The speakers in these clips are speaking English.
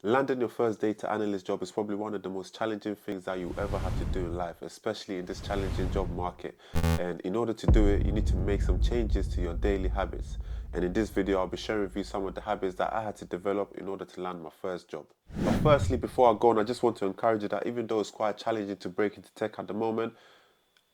Landing your first data analyst job is probably one of the most challenging things that you ever have to do in life, especially in this challenging job market. And in order to do it, you need to make some changes to your daily habits. And in this video, I'll be sharing with you some of the habits that I had to develop in order to land my first job. But firstly, before I go on, I just want to encourage you that even though it's quite challenging to break into tech at the moment,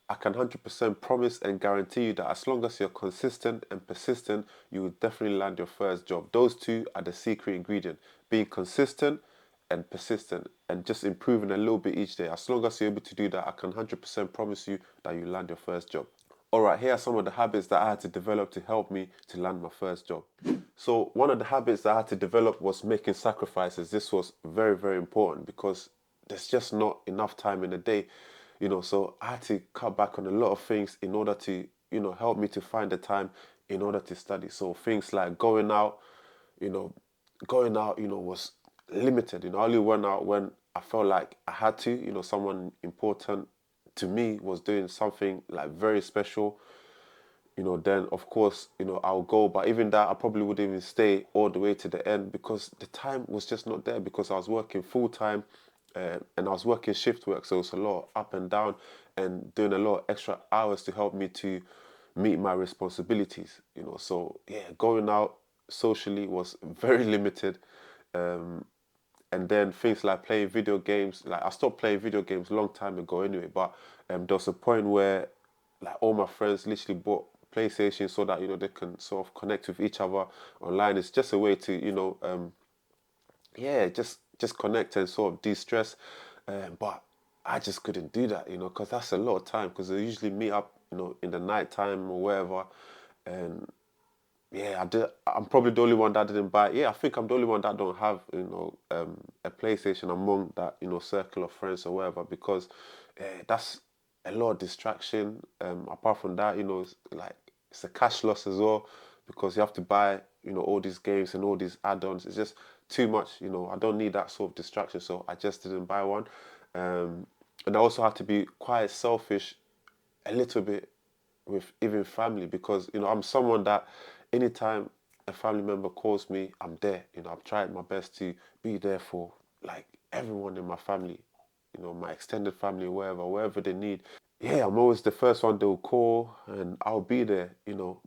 I can 100% promise and guarantee you that as long as you're consistent and persistent, you will definitely land your first job. Those two are the secret ingredient. Being consistent and persistent and just improving a little bit each day. As long as you're able to do that, I can 100% promise you that you land your first job. All right, here are some of the habits that I had to develop to help me to land my first job. So one of the habits that I had to develop was making sacrifices. This was very, very important because there's just not enough time in the day, so I had to cut back on a lot of things in order to, help me to find the time in order to study. So things like you know, going out, was limited. I only went out when I felt like I had to, someone important to me was doing something like very special, then of course, I'll go. But even that, I probably wouldn't even stay all the way to the end because the time was just not there because I was working full time and I was working shift work. So it's a lot up and down and doing a lot of extra hours to help me to meet my responsibilities, So yeah, going out socially was very limited. And then things like playing video games, like I stopped playing video games a long time ago anyway, but there was a point where like all my friends literally bought PlayStation so that they can sort of connect with each other online. It's just a way to yeah, just connect and sort of de-stress. But I just couldn't do that, because that's a lot of time. Because they usually meet up, in the night time or wherever, and yeah, I did. I'm probably the only one that didn't buy. Yeah, I think I'm the only one that don't have, a PlayStation among that, circle of friends or whatever, because that's a lot of distraction. Apart from that, it's a cash loss as well because you have to buy, all these games and all these add-ons. It's just too much, I don't need that sort of distraction, so I just didn't buy one. And I also had to be quite selfish a little bit with even family because I'm someone that anytime a family member calls me, I'm there. I've tried my best to be there for like everyone in my family, my extended family, wherever they need. Yeah, I'm always the first one they'll call and I'll be there,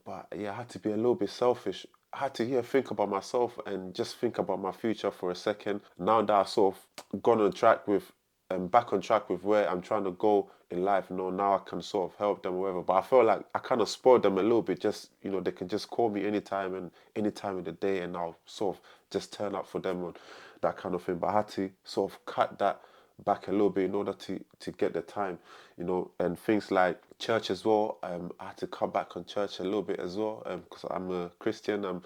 But yeah, I had to be a little bit selfish. I had to think about myself and just think about my future for a second. Now that I've sort of gone on track with back on track with where I'm trying to go in life, now I can sort of help them or whatever. But I feel like I kind of spoiled them a little bit. Just they can just call me anytime and any time of the day, and I'll sort of just turn up for them on that kind of thing. But I had to sort of cut that back a little bit in order to get the time, and things like church as well. I had to cut back on church a little bit as well because I'm a Christian. Um,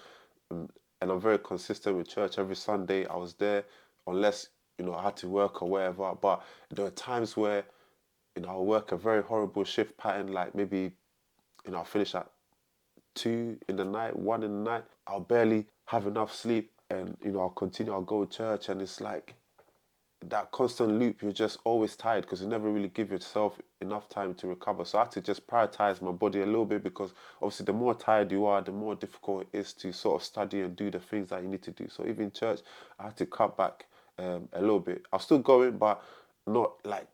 and I'm very consistent with church. Every Sunday I was there, unless I had to work or whatever. But there were times where I work a very horrible shift pattern, like maybe I'll finish at 2 in the night, 1 in the night. I'll barely have enough sleep, and I'll continue. I'll go to church, and it's like that constant loop. You're just always tired because you never really give yourself enough time to recover. So I had to just prioritize my body a little bit because obviously the more tired you are, the more difficult it is to sort of study and do the things that you need to do. So even church, I had to cut back a little bit. I was still going, but not like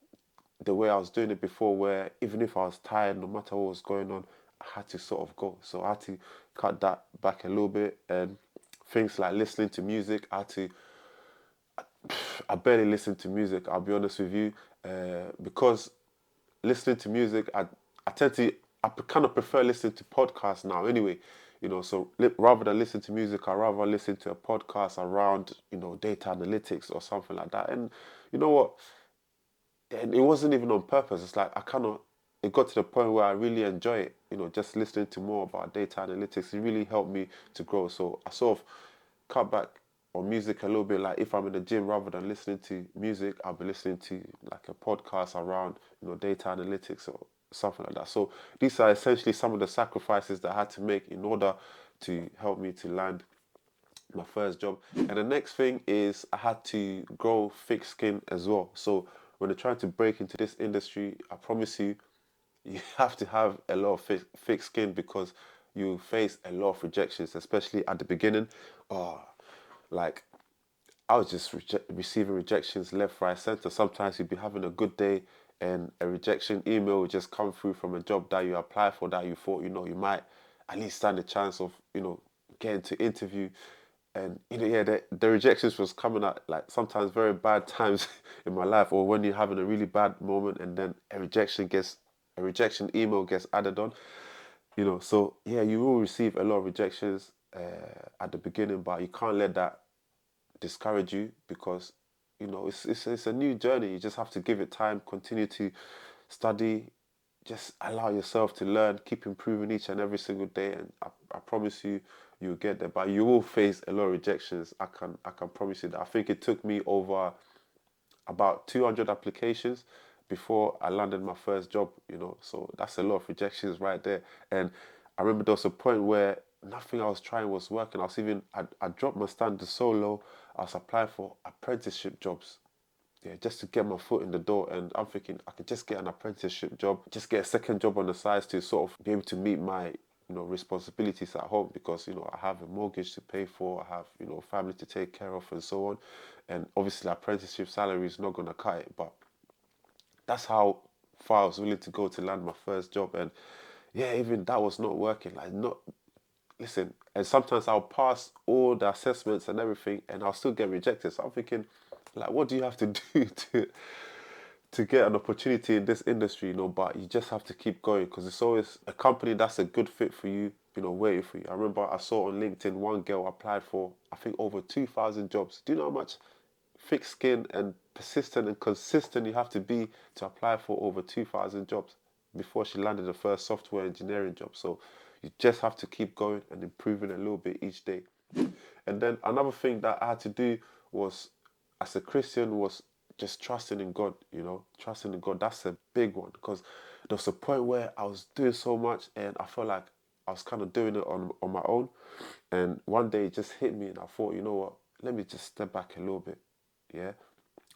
the way I was doing it before, where even if I was tired, no matter what was going on, I had to sort of go. So I had to cut that back a little bit. And things like listening to music, I barely listen to music, I'll be honest with you, because listening to music, I tend to, kind of prefer listening to podcasts now anyway, so rather than listen to music, I rather listen to a podcast around, data analytics or something like that. And you know what? And it wasn't even on purpose. It's like it got to the point where I really enjoy it, just listening to more about data analytics. It really helped me to grow. So I sort of cut back on music a little bit. Like if I'm in the gym, rather than listening to music, I'll be listening to like a podcast around, data analytics or something like that. So these are essentially some of the sacrifices that I had to make in order to help me to land my first job. And the next thing is I had to grow thick skin as well. So when you're trying to break into this industry, I promise you, you have to have a lot of thick skin because you face a lot of rejections, especially at the beginning. Oh, like I was just receiving rejections left, right, center. Sometimes you'd be having a good day and a rejection email would just come through from a job that you applied for that you thought, you might at least stand a chance of, getting to interview. And, yeah, the rejections was coming at like sometimes very bad times in my life, or when you're having a really bad moment and then a rejection email gets added on, so yeah, you will receive a lot of rejections at the beginning, but you can't let that discourage you because it's a new journey. You just have to give it time, continue to study, just allow yourself to learn, keep improving each and every single day, and I promise you, you'll get there. But you will face a lot of rejections. I can promise you that. I think it took me over about 200 applications before I landed my first job, so that's a lot of rejections right there. And I remember there was a point where nothing I was trying was working. I dropped my standards so low. I was applying for apprenticeship jobs, yeah, just to get my foot in the door. And I'm thinking I could just get an apprenticeship job, just get a second job on the side to sort of be able to meet my, responsibilities at home because, I have a mortgage to pay for, I have, family to take care of and so on. And obviously apprenticeship salary is not going to cut it, but that's how far I was willing to go to land my first job. And yeah, even that was not working. Like, not, listen, and sometimes I'll pass all the assessments and everything and I'll still get rejected. So I'm thinking, like, what do you have to do to get an opportunity in this industry, but you just have to keep going because it's always a company that's a good fit for you, waiting for you. I remember I saw on LinkedIn one girl applied for, I think, over 2,000 jobs. Do you know how much thick skin and persistent and consistent you have to be to apply for over 2,000 jobs before she landed the first software engineering job? So you just have to keep going and improving a little bit each day. And then another thing that I had to do was, as a Christian, was just trusting in God, trusting in God. That's a big one because there was a point where I was doing so much and I felt like I was kind of doing it on my own. And one day it just hit me and I thought, you know what, let me just step back a little bit. Yeah,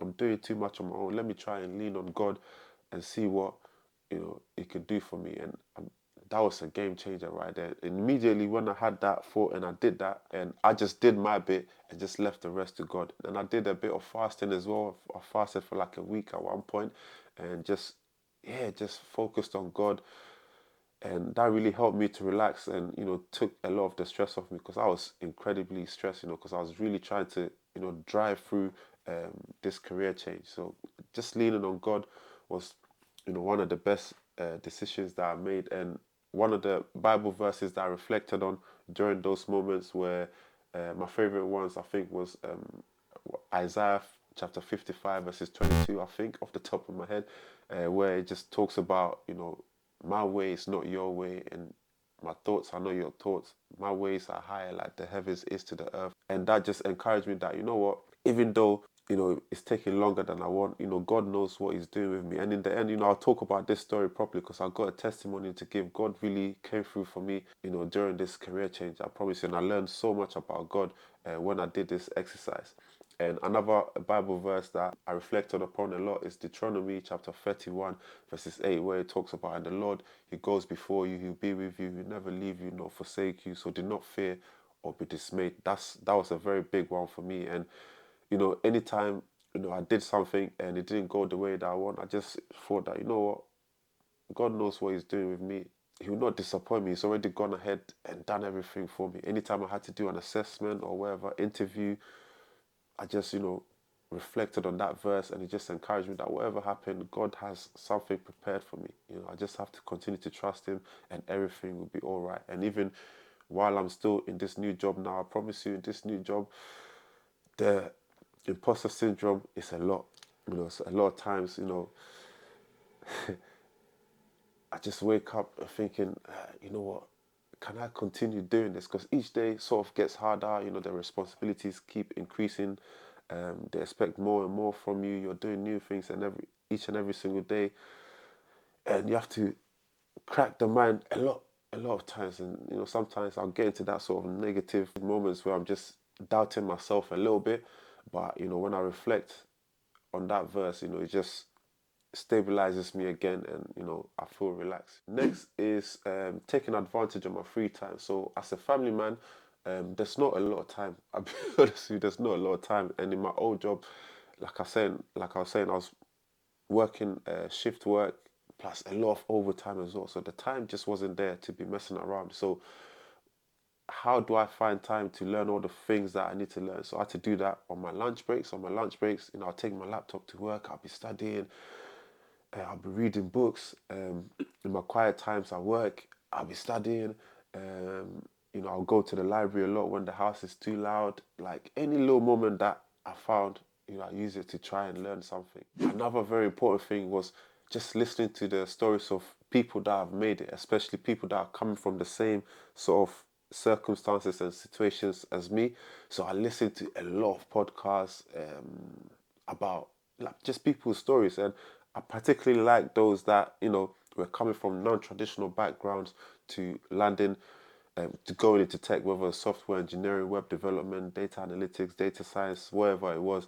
I'm doing too much on my own. Let me try and lean on God and see what He could do for me. And that was a game changer right there. And immediately when I had that thought and I did that, and I just did my bit and just left the rest to God. And I did a bit of fasting as well. I fasted for like a week at one point, and just focused on God, and that really helped me to relax and took a lot of the stress off me because I was incredibly stressed, because I was really trying to drive through this career change. So just leaning on God was one of the best decisions that I made. And one of the Bible verses that I reflected on during those moments where my favorite ones, I think, was Isaiah chapter 55 verses 22, I think, off the top of my head, where it just talks about, my way is not your way, and my thoughts are not your thoughts. My ways are higher like the heavens is to the earth. And that just encouraged me that, what, even though, it's taking longer than I want, God knows what He's doing with me. And in the end, I'll talk about this story properly because I've got a testimony to give. God really came through for me, during this career change. I promise you. And I learned so much about God when I did this exercise. And another Bible verse that I reflected upon a lot is Deuteronomy chapter 31, verses 8, where it talks about, and the Lord, He goes before you, He'll be with you, He'll never leave you nor forsake you. So do not fear or be dismayed. That was a very big one for me. And, anytime, I did something and it didn't go the way that I want, I just thought that, what, God knows what He's doing with me. He will not disappoint me. He's already gone ahead and done everything for me. Anytime I had to do an assessment or whatever, interview, I just, reflected on that verse and it just encouraged me that whatever happened, God has something prepared for me. I just have to continue to trust Him and everything will be all right. And even while I'm still in this new job now, I promise you, in this new job, the imposter syndrome is a lot. So a lot of times, I just wake up thinking, you know what, can I continue doing this? Because each day sort of gets harder. The responsibilities keep increasing. They expect more and more from you. You're doing new things and each and every single day, and you have to crack the mind a lot of times. And sometimes I'll get into that sort of negative moments where I'm just doubting myself a little bit. But when I reflect on that verse, it just stabilizes me again, and I feel relaxed. Next is taking advantage of my free time. So as a family man, there's not a lot of time. I'll be honest with you, there's not a lot of time. And in my old job, like I was saying, I was working shift work plus a lot of overtime as well. So the time just wasn't there to be messing around. So how do I find time to learn all the things that I need to learn? So I had to do that on my lunch breaks. On my lunch breaks, I'll take my laptop to work. I'll be studying. I'll be reading books. In my quiet times at work, I'll be studying. I'll go to the library a lot when the house is too loud. Like any little moment that I found, I use it to try and learn something. Another very important thing was just listening to the stories of people that have made it, especially people that are coming from the same sort of circumstances and situations as me. So I listened to a lot of podcasts about like just people's stories, and I particularly like those that were coming from non-traditional backgrounds to landing to going into tech, whether it's software engineering, web development, data analytics, data science, whatever it was.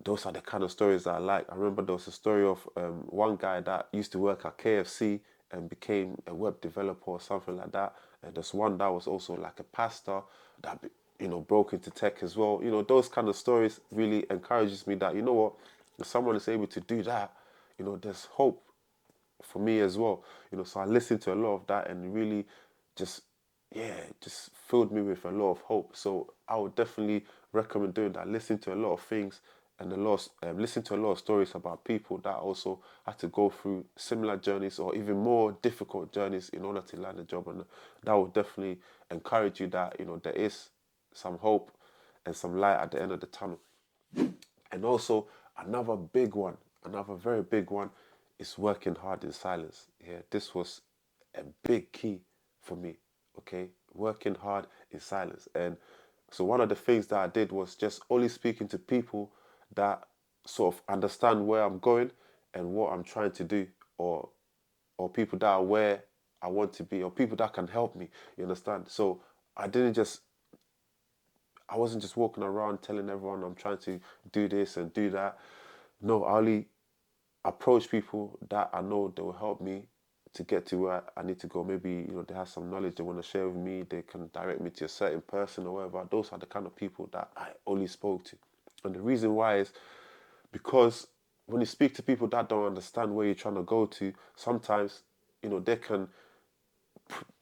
Those are the kind of stories that I like. I remember there was a story of one guy that used to work at KFC and became a web developer or something like that. And there's one that was also like a pastor that broke into tech as well. Those kind of stories really encourages me that what, if someone is able to do that, there's hope for me as well. So I listened to a lot of that and really just just filled me with a lot of hope. So I would definitely recommend doing that. Listen to a lot of things and listen to a lot of stories about people that also had to go through similar journeys or even more difficult journeys in order to land a job, and that would definitely encourage you that there is some hope and some light at the end of the tunnel. And also another very big one is working hard in silence. Yeah, this was a big key for me. Okay, working hard in silence. And so one of the things that I did was just only speaking to people that sort of understand where I'm going and what I'm trying to do, or people that are where I want to be, or people that can help me. You understand? So I didn't just I wasn't just walking around telling everyone I'm trying to do this and do that. No, I only approach people that I know they will help me to get to where I need to go. Maybe, they have some knowledge they want to share with me. They can direct me to a certain person or whatever. Those are the kind of people that I only spoke to. And the reason why is because when you speak to people that don't understand where you're trying to go to, sometimes, they can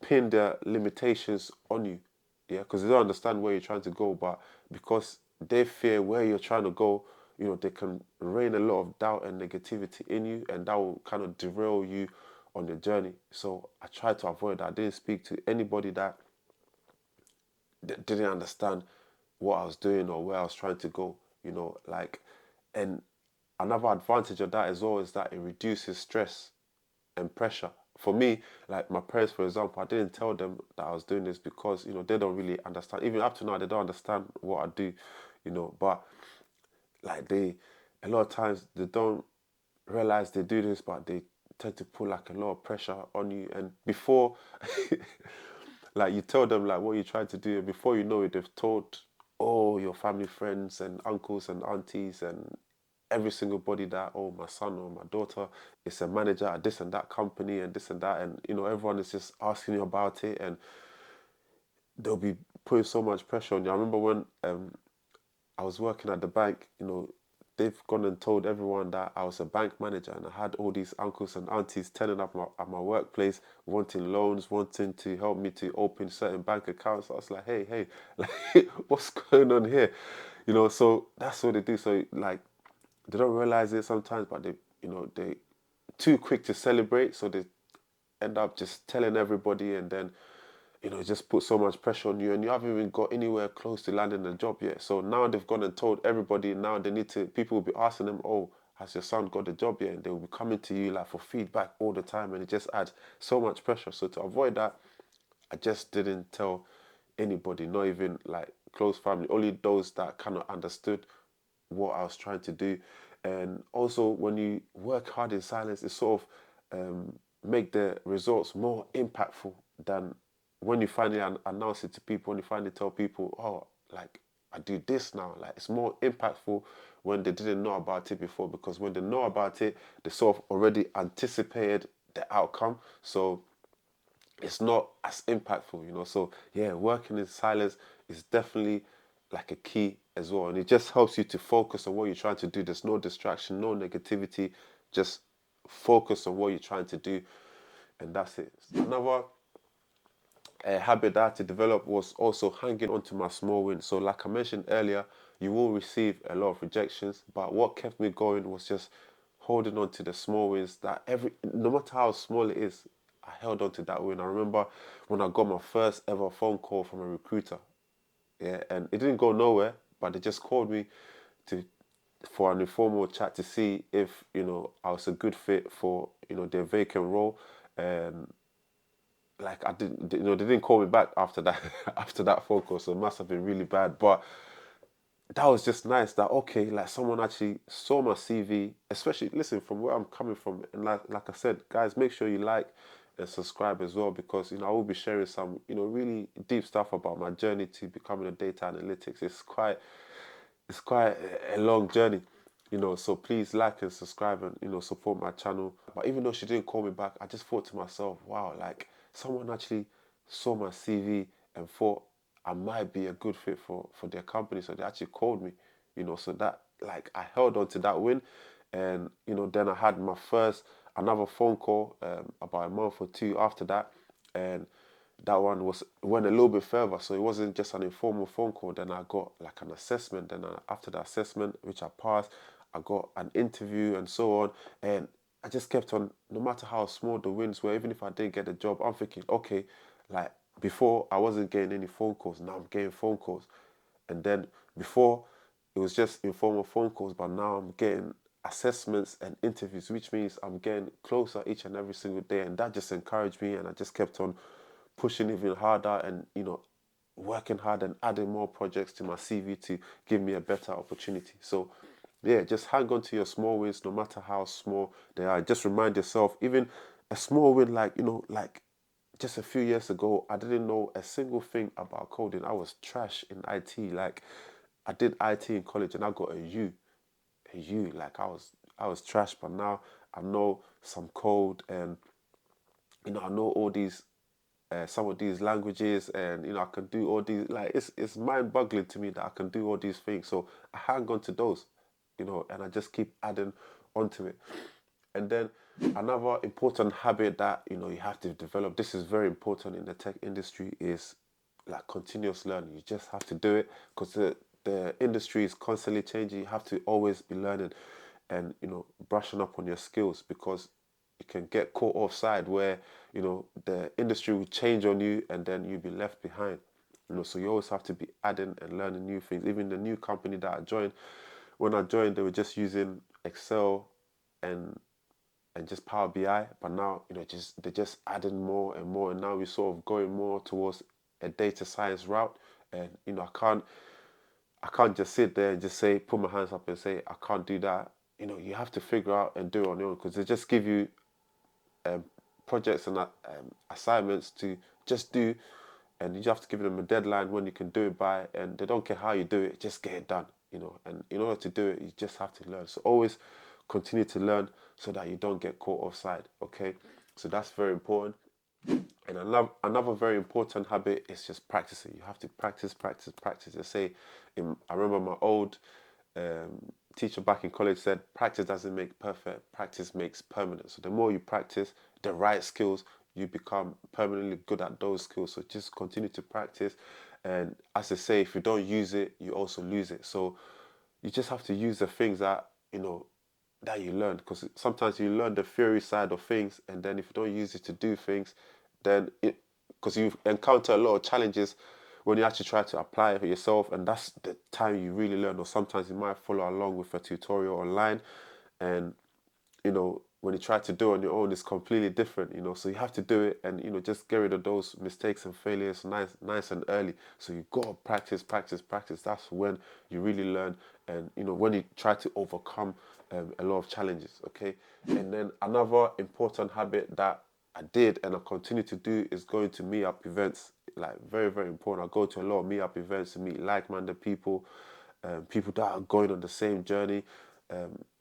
pin their limitations on you. Yeah, because they don't understand where you're trying to go, but because they fear where you're trying to go, they can rain a lot of doubt and negativity in you, and that will kind of derail you on your journey. So I tried to avoid that. I didn't speak to anybody that didn't understand what I was doing or where I was trying to go, and another advantage of that as well is that it reduces stress and pressure. For me, like my parents, for example, I didn't tell them that I was doing this because, they don't really understand. Even up to now, they don't understand what I do, but like a lot of times they don't realize they do this, but they tend to put like a lot of pressure on you. And before, like you tell them like what you're trying to do, and before you know it, they've told all your family, friends, and uncles and aunties and every single body that, oh, my son or my daughter is a manager at this and that company and this and that, and everyone is just asking you about it, and they'll be putting so much pressure on you. I remember when I was working at the bank, they've gone and told everyone that I was a bank manager, and I had all these uncles and aunties turning up at my workplace wanting loans, wanting to help me to open certain bank accounts. I was like, hey, like, what's going on here? So that's what they do. So like, they don't realize it sometimes, but they too quick to celebrate, so they end up just telling everybody, and then just put so much pressure on you, and you haven't even got anywhere close to landing a job yet. So now they've gone and told everybody. Now they need to. People will be asking them, "Oh, has your son got a job yet?" And they will be coming to you like for feedback all the time, and it just adds so much pressure. So to avoid that, I just didn't tell anybody, not even like close family, only those that kind of understood what I was trying to do. And also, when you work hard in silence, it sort of make the results more impactful than when you finally announce it to people. When you finally tell people, "Oh, like I do this now," like it's more impactful when they didn't know about it before. Because when they know about it, they sort of already anticipated the outcome. So it's not as impactful. So yeah, working in silence is definitely like a key as well. And it just helps you to focus on what you're trying to do. There's no distraction, no negativity. Just focus on what you're trying to do, and that's it. Another habit that I had to develop was also hanging on to my small wins. So, like I mentioned earlier, you will receive a lot of rejections, but what kept me going was just holding on to the small wins. That no matter how small it is, I held on to that win. I remember when I got my first ever phone call from a recruiter. Yeah, and it didn't go nowhere, but they just called me to for an informal chat to see if I was a good fit for their vacant role. And like I didn't, they didn't call me back after that after that phone call, so it must have been really bad. But that was just nice that okay, like someone actually saw my CV, especially listen from where I'm coming from, and like I said, guys, make sure you like and subscribe as well because I will be sharing some really deep stuff about my journey to becoming a data analytics. It's quite a long journey, so please like and subscribe and support my channel. But even though she didn't call me back, I just thought to myself, wow, like someone actually saw my CV and thought I might be a good fit for their company, so they actually called me, so that like I held on to that win. And then I had my first another phone call about a month or two after that, and that one went a little bit further. So it wasn't just an informal phone call. Then I got like an assessment. Then after the assessment, which I passed, I got an interview and so on. And I just kept on, no matter how small the wins were, even if I didn't get the job, I'm thinking, okay, like before I wasn't getting any phone calls. Now I'm getting phone calls. And then before it was just informal phone calls, but now I'm getting assessments and interviews, which means I'm getting closer each and every single day. And that just encouraged me, and I just kept on pushing even harder and working hard and adding more projects to my CV to give me a better opportunity. So yeah, just hang on to your small wins, no matter how small they are. Just remind yourself, even a small win, like like just a few years ago, I didn't know a single thing about coding. I was trash in IT. Like I did IT in college and I got a U. Like I was trash, but now I know some code, and I know all these some of these languages, and I can do all these. Like it's mind boggling to me that I can do all these things. So I hang on to those, and I just keep adding onto it. And then another important habit that you have to develop. This is very important in the tech industry, is like continuous learning. You just have to do it because the industry is constantly changing. You have to always be learning and brushing up on your skills, because you can get caught offside where the industry will change on you and then you'll be left behind. So you always have to be adding and learning new things. Even the new company that I joined, when I joined, they were just using Excel and just Power BI, but now they're just adding more and more, and now we're sort of going more towards a data science route. And I can't just sit there and just say, put my hands up and say I can't do that. You have to figure out and do it on your own, because they just give you um, projects and assignments to just do, and you have to give them a deadline when you can do it by, and they don't care how you do it, just get it done. And in order to do it, you just have to learn. So always continue to learn so that you don't get caught offside. Okay, so that's very important. And another very important habit is just practicing. You have to practice, practice, practice. They say, I remember my old teacher back in college said, practice doesn't make perfect, practice makes permanent. So the more you practice the right skills, you become permanently good at those skills. So just continue to practice. And as I say, if you don't use it, you also lose it. So you just have to use the things that you learn, because sometimes you learn the theory side of things, and then if you don't use it to do things, then because you encounter a lot of challenges when you actually try to apply it for yourself, and that's the time you really learn. Or sometimes you might follow along with a tutorial online, and when you try to do it on your own, it's completely different, so you have to do it, and just get rid of those mistakes and failures nice and early. So you gotta practice, practice, practice. That's when you really learn, and when you try to overcome a lot of challenges. Okay. And then another important habit that I did and I continue to do is going to meetup events. Like very, very important. I go to a lot of meetup events to meet like-minded people, people that are going on the same journey.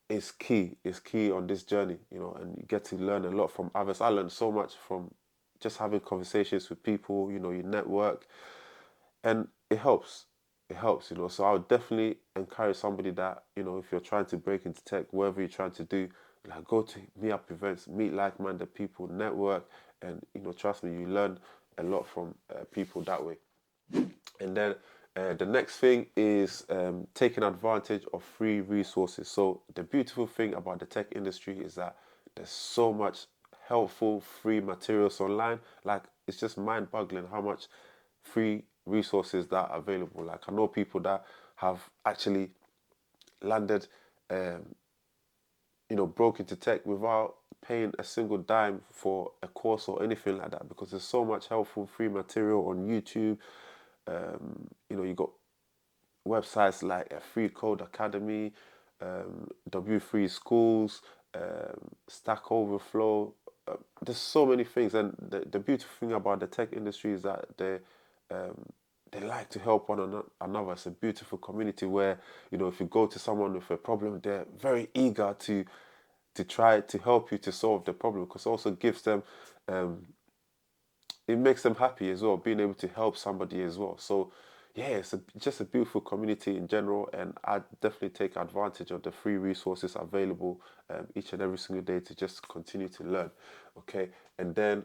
Is key. Is key on this journey, and you get to learn a lot from others. I learned so much from just having conversations with people. You network, and it helps. It helps, you know. So I would definitely encourage somebody that, you know, if you're trying to break into tech, whatever you're trying to do, like go to meet up events, meet like-minded people, network, and you know, trust me, you learn a lot from people that way. And then the next thing is taking advantage of free resources. So the beautiful thing about the tech industry is that there's so much helpful free materials online. Like it's just mind-boggling how much free resources that are available. Like I know people that have actually landed, um, you know, broke into tech without paying a single dime for a course or anything like that because there's so much helpful free material on YouTube. You know, you got websites like a Free Code Academy, W3 Schools, Stack Overflow. There's so many things, and the beautiful thing about the tech industry is that um, they like to help one another. It's a beautiful community where you know if you go to someone with a problem, they're very eager to try to help you to solve the problem because it also gives them um, it makes them happy as well, being able to help somebody as well. So, yeah, just a beautiful community in general, and I definitely take advantage of the free resources available each and every single day to just continue to learn. Okay, and then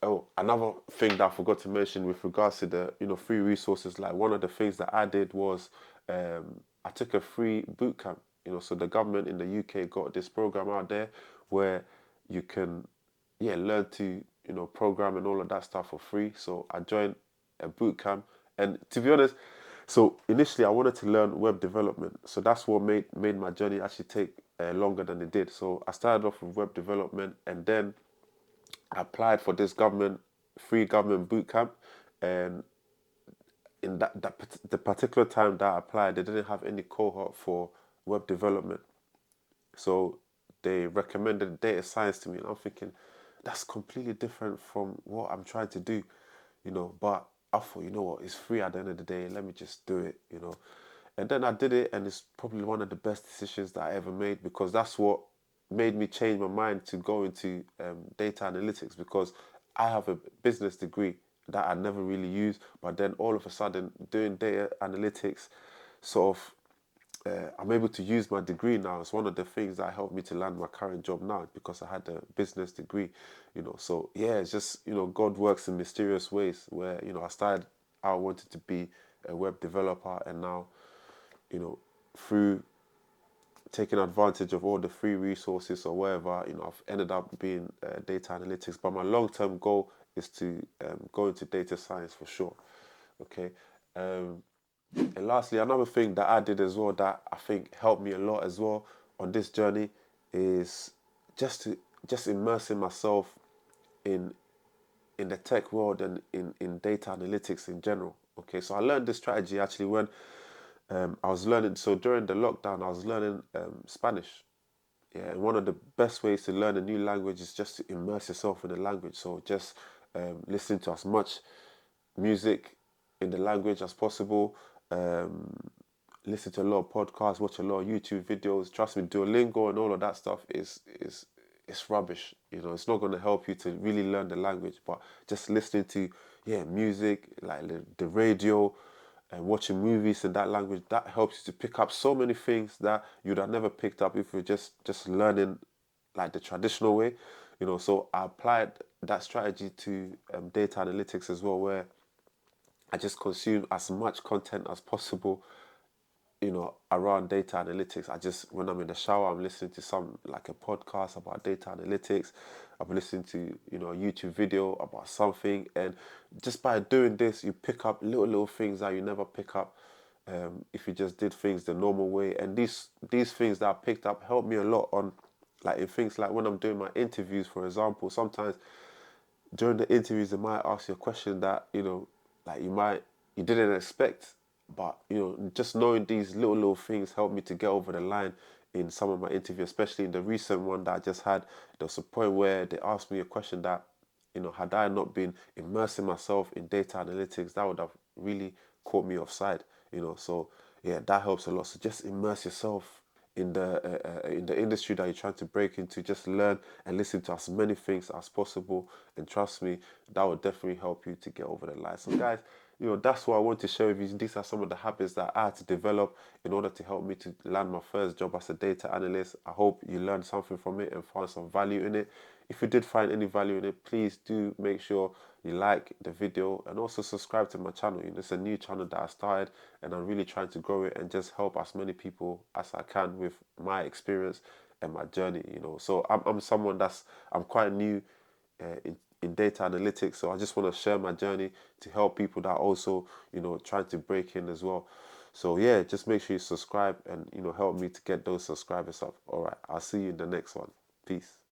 oh, another thing that I forgot to mention with regards to the free resources, like one of the things that I did was I took a free boot camp. You know, so the government in the UK got this program out there where you can learn to program and all of that stuff for free. So I joined a boot camp, and to be honest, so initially I wanted to learn web development. So that's what made my journey actually take longer than it did. So I started off with web development, and then I applied for this free government boot camp, and in the particular time that I applied, they didn't have any cohort for web development. So they recommended data science to me, and I'm thinking that's completely different from what I'm trying to do, you know. But I thought, you know what, it's free at the end of the day. Let me just do it, you know. And then I did it, and it's probably one of the best decisions that I ever made because that's what made me change my mind to go into data analytics because I have a business degree that I never really used, but then all of a sudden doing data analytics sort of I'm able to use my degree now. It's one of the things that helped me to land my current job now because I had a business degree, you know. So yeah, it's just God works in mysterious ways where I wanted to be a web developer, and now through taking advantage of all the free resources or whatever, I've ended up being data analytics. But my long term goal is to go into data science for sure. Okay. Um, and lastly, another thing that I did as well that I think helped me a lot as well on this journey is just to just immersing myself in in the tech world and in data analytics in general. Okay, so I learned this strategy actually when I was learning. So during the lockdown, I was learning Spanish. Yeah, and one of the best ways to learn a new language is just to immerse yourself in the language. So just listen to as much music in the language as possible. Um, Listen to a lot of podcasts, watch a lot of YouTube videos. Trust me, Duolingo and all of that stuff is it's rubbish. You know, it's not going to help you to really learn the language. But just listening to music like the radio and watching movies in that language, that helps you to pick up so many things that you'd have never picked up if you're just learning like the traditional way. You know, so I applied that strategy to data analytics as well, where I just consume as much content as possible, around data analytics. I just, when I'm in the shower, I'm listening to some, like a podcast about data analytics. I'm listening to, a YouTube video about something. And just by doing this, you pick up little things that you never pick up if you just did things the normal way. And these things that I picked up help me a lot on, like in things like when I'm doing my interviews, for example. Sometimes during the interviews they might ask you a question that like you didn't expect, but just knowing these little things helped me to get over the line in some of my interviews, especially in the recent one that I just had. There was a point where they asked me a question that had I not been immersing myself in data analytics, that would have really caught me offside. So yeah, that helps a lot. So just immerse yourself in the industry that you're trying to break into. Just learn and listen to as many things as possible, and trust me, that will definitely help you to get over the line. So guys, that's what I want to share with you. These are some of the habits that I had to develop in order to help me to land my first job as a data analyst. I hope you learned something from it and found some value in it. If you did find any value in it, please do make sure you like the video and also subscribe to my channel. It's a new channel that I started, and I'm really trying to grow it and just help as many people as I can with my experience and my journey. So I'm someone I'm quite new in data analytics. So I just want to share my journey to help people that also, trying to break in as well. So yeah, just make sure you subscribe and, help me to get those subscribers up. All right, I'll see you in the next one. Peace.